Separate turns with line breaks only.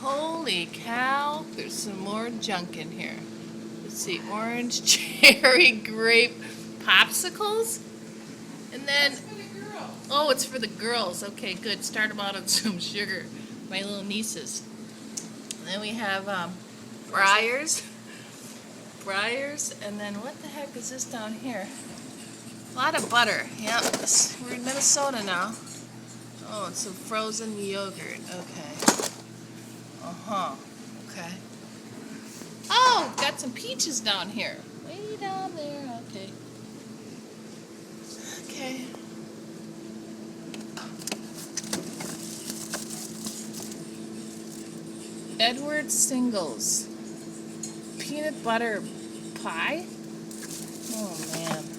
Holy cow, there's some more junk in here. Let's see, orange, cherry, grape, popsicles? And then, oh, it's for the girls. Okay, good. Start them out on some sugar. My little nieces. And then we have Briars. Briars. And then what the heck is this down here? A lot of butter. Yep, we're in Minnesota now. Oh, it's some frozen yogurt. Okay. Uh-huh. Okay. Oh, got some peaches down here. Way down there. Okay. Okay. Edward Singles peanut butter pie. Oh man.